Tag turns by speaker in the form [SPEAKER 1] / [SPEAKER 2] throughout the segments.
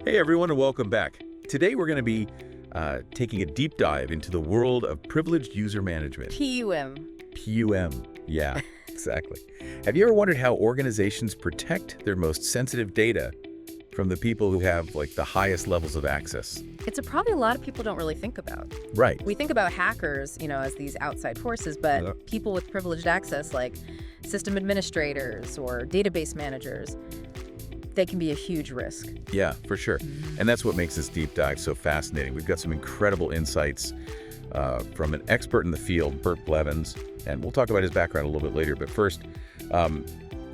[SPEAKER 1] Hey everyone, and welcome back. Today we're going to be taking a deep dive into the world of privileged user management.
[SPEAKER 2] PUM.
[SPEAKER 1] PUM, yeah, exactly. Have you ever wondered how organizations protect their most sensitive data from the people who have like the highest levels of access?
[SPEAKER 2] It's probably a lot of people don't really think about.
[SPEAKER 1] Right.
[SPEAKER 2] We think about hackers, as these outside forces, but
[SPEAKER 1] Yeah.
[SPEAKER 2] people with privileged access like system administrators or database managers, they can be a huge risk.
[SPEAKER 1] Yeah, for sure. And that's what makes this deep dive so fascinating. We've got some incredible insights from an expert in the field, Bert Blevins, and we'll talk about his background a little bit later. But first,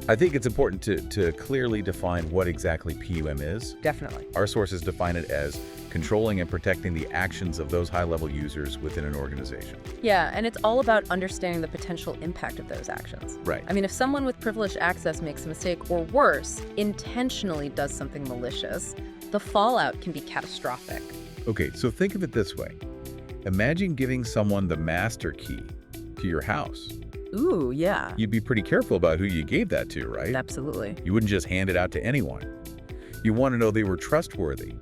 [SPEAKER 1] I think it's important to clearly define what exactly PUM is.
[SPEAKER 2] Definitely.
[SPEAKER 1] Our sources define it as controlling and protecting the actions of those high-level users within an organization.
[SPEAKER 2] Yeah, and it's all about understanding the potential impact of those actions.
[SPEAKER 1] Right.
[SPEAKER 2] I mean, if someone with privileged access makes a mistake, or worse, intentionally does something malicious, the fallout can be catastrophic.
[SPEAKER 1] Okay, so think of it this way. Imagine giving someone the master key to your house.
[SPEAKER 2] Ooh, yeah.
[SPEAKER 1] You'd be pretty careful about who you gave that to, right?
[SPEAKER 2] Absolutely.
[SPEAKER 1] You wouldn't just hand it out to anyone. You want to know they were trustworthy,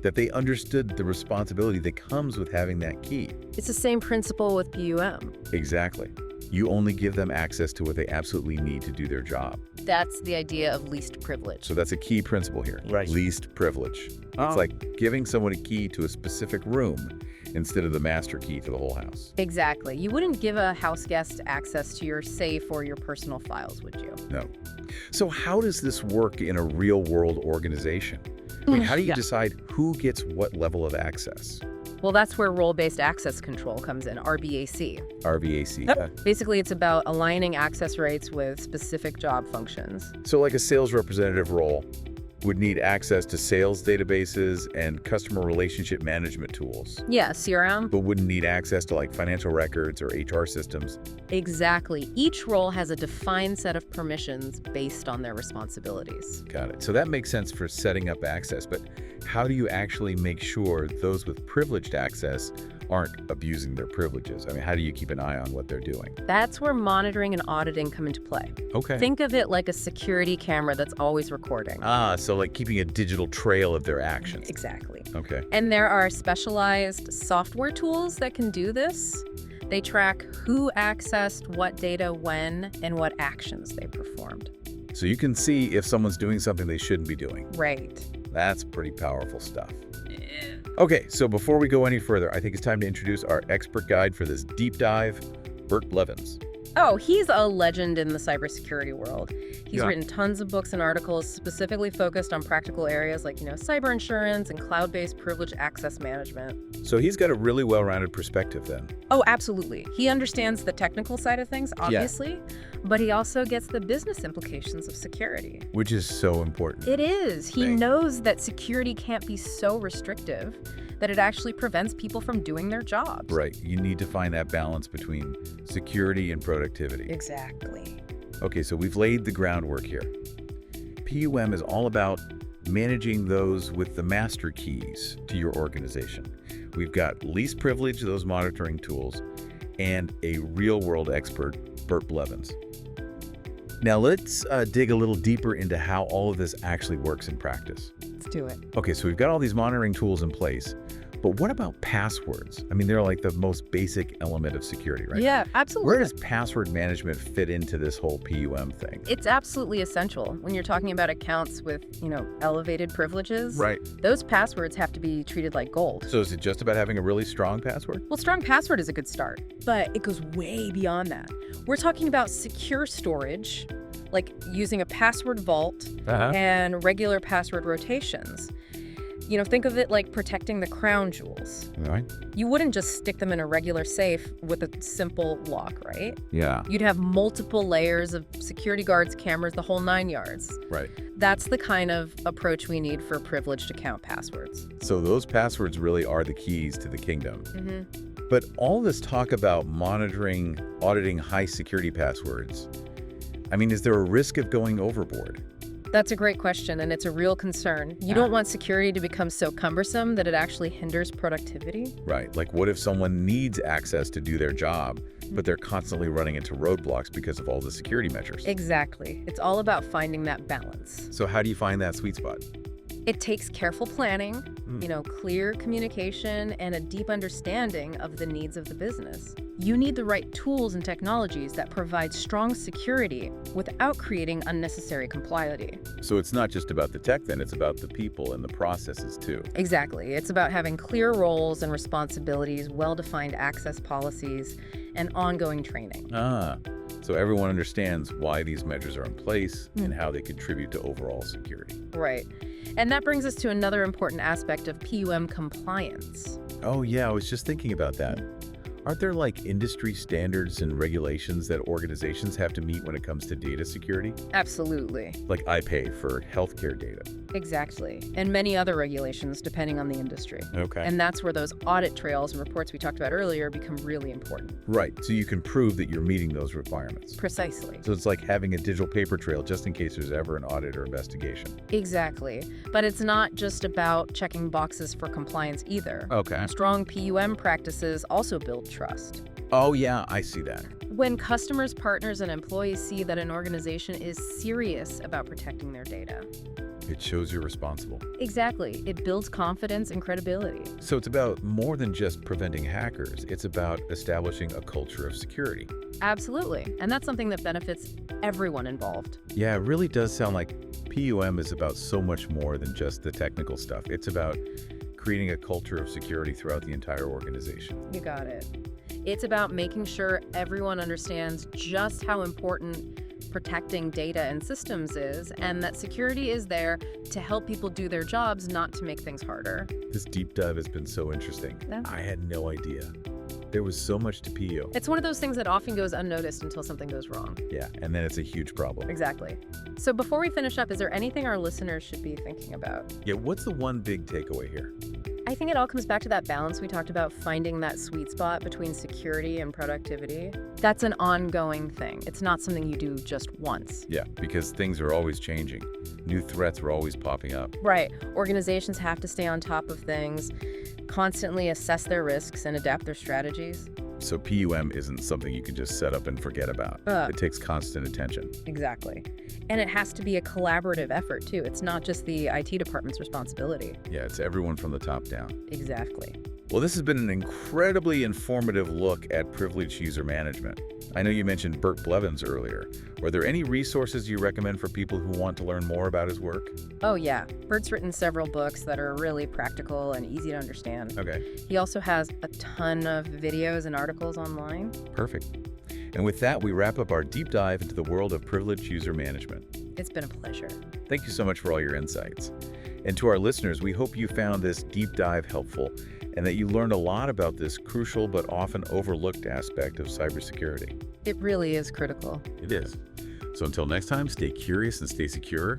[SPEAKER 1] that they understood the responsibility that comes with having that key.
[SPEAKER 2] It's the same principle with PUM.
[SPEAKER 1] Exactly. You only give them access to what they absolutely need to do their job.
[SPEAKER 2] That's the idea of least privilege.
[SPEAKER 1] So that's a key principle here.
[SPEAKER 3] Right.
[SPEAKER 1] Least privilege. It's like giving someone a key to a specific room instead of the master key to the whole house.
[SPEAKER 2] Exactly. You wouldn't give a house guest access to your safe or your personal files, would you?
[SPEAKER 1] No. So how does this work in a real-world organization? I mean, how do you
[SPEAKER 2] Yeah.
[SPEAKER 1] decide who gets what level of access?
[SPEAKER 2] Well, that's where role-based access control comes in, RBAC.
[SPEAKER 1] RVAC.
[SPEAKER 2] Basically, it's about aligning access rates with specific job functions.
[SPEAKER 1] So like a sales representative role would need access to sales databases and customer relationship management tools,
[SPEAKER 2] Yeah, CRM.
[SPEAKER 1] but wouldn't need access to like financial records or HR systems.
[SPEAKER 2] Exactly. Each role has a defined set of permissions based on their responsibilities.
[SPEAKER 1] Got it. So that makes sense for setting up access, but how do you actually make sure those with privileged access aren't abusing their privileges? I mean, how do you keep an eye on what they're doing?
[SPEAKER 2] That's where monitoring and auditing come into play.
[SPEAKER 1] Okay.
[SPEAKER 2] Think of it like a security camera that's always recording.
[SPEAKER 1] So like keeping a digital trail of their actions.
[SPEAKER 2] Exactly.
[SPEAKER 1] Okay.
[SPEAKER 2] And there are specialized software tools that can do this. They track who accessed what data when and what actions they performed.
[SPEAKER 1] So you can see if someone's doing something they shouldn't be doing.
[SPEAKER 2] Right.
[SPEAKER 1] That's pretty powerful stuff. Okay, so before we go any further, I think it's time to introduce our expert guide for this deep dive, Bert Blevins.
[SPEAKER 2] Oh, he's a legend in the cybersecurity world. He's
[SPEAKER 1] Yeah.
[SPEAKER 2] written tons of books and articles specifically focused on practical areas like, cyber insurance and cloud-based privileged access management.
[SPEAKER 1] So he's got a really well-rounded perspective then.
[SPEAKER 2] Oh, absolutely. He understands the technical side of things, obviously, but he also gets the business implications of security.
[SPEAKER 1] Which is so important.
[SPEAKER 2] It is. He
[SPEAKER 1] Right.
[SPEAKER 2] knows that security can't be so restrictive that it actually prevents people from doing their jobs.
[SPEAKER 1] Right, you need to find that balance between security and productivity.
[SPEAKER 2] Exactly.
[SPEAKER 1] Okay, so we've laid the groundwork here. PUM is all about managing those with the master keys to your organization. We've got least privilege, those monitoring tools, and a real-world expert, Bert Blevins. Now let's dig a little deeper into how all of this actually works in practice.
[SPEAKER 2] Let's do it.
[SPEAKER 1] Okay, so we've got all these monitoring tools in place, but what about passwords? I mean, they're like the most basic element of security, right?
[SPEAKER 2] Yeah, absolutely.
[SPEAKER 1] Where does password management fit into this whole PUM thing?
[SPEAKER 2] It's absolutely essential when you're talking about accounts with, elevated privileges.
[SPEAKER 1] Right.
[SPEAKER 2] Those passwords have to be treated like gold.
[SPEAKER 1] So is it just about having a really strong password?
[SPEAKER 2] Well, strong password is a good start, but it goes way beyond that. We're talking about secure storage, like using a password vault and regular password rotations. Think of it like protecting the crown jewels.
[SPEAKER 1] All right.
[SPEAKER 2] You wouldn't just stick them in a regular safe with a simple lock, right?
[SPEAKER 1] Yeah.
[SPEAKER 2] You'd have multiple layers of security guards, cameras, the whole 9 yards.
[SPEAKER 1] Right.
[SPEAKER 2] That's the kind of approach we need for privileged account passwords.
[SPEAKER 1] So those passwords really are the keys to the kingdom. But all this talk about monitoring, auditing high security passwords, I mean, is there a risk of going overboard?
[SPEAKER 2] That's a great question, and it's a real concern. You don't want security to become so cumbersome that it actually hinders productivity.
[SPEAKER 1] Right. Like what if someone needs access to do their job, but they're constantly running into roadblocks because of all the security measures?
[SPEAKER 2] Exactly. It's all about finding that balance.
[SPEAKER 1] So how do you find that sweet spot?
[SPEAKER 2] It takes careful planning, clear communication, and a deep understanding of the needs of the business. You need the right tools and technologies that provide strong security without creating unnecessary complexity.
[SPEAKER 1] So it's not just about the tech then, it's about the people and the processes too.
[SPEAKER 2] Exactly. It's about having clear roles and responsibilities, well-defined access policies, and ongoing training.
[SPEAKER 1] So everyone understands why these measures are in place and how they contribute to overall security.
[SPEAKER 2] Right. And that brings us to another important aspect of PUM compliance.
[SPEAKER 1] Oh yeah, I was just thinking about that. Aren't there like industry standards and regulations that organizations have to meet when it comes to data security?
[SPEAKER 2] Absolutely.
[SPEAKER 1] Like iPay for healthcare data.
[SPEAKER 2] Exactly. And many other regulations depending on the industry.
[SPEAKER 1] Okay.
[SPEAKER 2] And that's where those audit trails and reports we talked about earlier become really important.
[SPEAKER 1] Right. So you can prove that you're meeting those requirements.
[SPEAKER 2] Precisely.
[SPEAKER 1] So it's like having a digital paper trail just in case there's ever an audit or investigation.
[SPEAKER 2] Exactly. But it's not just about checking boxes for compliance either.
[SPEAKER 1] Okay.
[SPEAKER 2] Strong PUM practices also build trust.
[SPEAKER 1] Oh yeah, I see that.
[SPEAKER 2] When customers, partners, and employees see that an organization is serious about protecting their data.
[SPEAKER 1] It shows you're responsible.
[SPEAKER 2] Exactly. It builds confidence and credibility.
[SPEAKER 1] So it's about more than just preventing hackers. It's about establishing a culture of security.
[SPEAKER 2] Absolutely. And that's something that benefits everyone involved.
[SPEAKER 1] Yeah, it really does sound like PUM is about so much more than just the technical stuff. It's about creating a culture of security throughout the entire organization.
[SPEAKER 2] You got it. It's about making sure everyone understands just how important protecting data and systems is, and that security is there to help people do their jobs, not to make things harder.
[SPEAKER 1] This deep dive has been so interesting.
[SPEAKER 2] Yeah.
[SPEAKER 1] I had no idea. There was so much to PU.
[SPEAKER 2] It's one of those things that often goes unnoticed until something goes wrong.
[SPEAKER 1] Yeah, and then it's a huge problem.
[SPEAKER 2] Exactly. So before we finish up, is there anything our listeners should be thinking about?
[SPEAKER 1] Yeah, what's the one big takeaway here?
[SPEAKER 2] I think it all comes back to that balance we talked about, finding that sweet spot between security and productivity. That's an ongoing thing. It's not something you do just once.
[SPEAKER 1] Yeah, because things are always changing. New threats are always popping up.
[SPEAKER 2] Right. Organizations have to stay on top of things, constantly assess their risks and adapt their strategies.
[SPEAKER 1] So PUM isn't something you can just set up and forget about. It takes constant attention.
[SPEAKER 2] Exactly. And it has to be a collaborative effort, too. It's not just the IT department's responsibility.
[SPEAKER 1] Yeah, it's everyone from the top down.
[SPEAKER 2] Exactly.
[SPEAKER 1] Well, this has been an incredibly informative look at privileged user management. I know you mentioned Bert Blevins earlier. Were there any resources you recommend for people who want to learn more about his work?
[SPEAKER 2] Oh, yeah. Bert's written several books that are really practical and easy to understand.
[SPEAKER 1] Okay.
[SPEAKER 2] He also has a ton of videos and articles online.
[SPEAKER 1] Perfect. And with that, we wrap up our deep dive into the world of privileged user management.
[SPEAKER 2] It's been a pleasure.
[SPEAKER 1] Thank you so much for all your insights. And to our listeners, we hope you found this deep dive helpful and that you learned a lot about this crucial but often overlooked aspect of cybersecurity.
[SPEAKER 2] It really is critical.
[SPEAKER 1] It is. So until next time, stay curious and stay secure.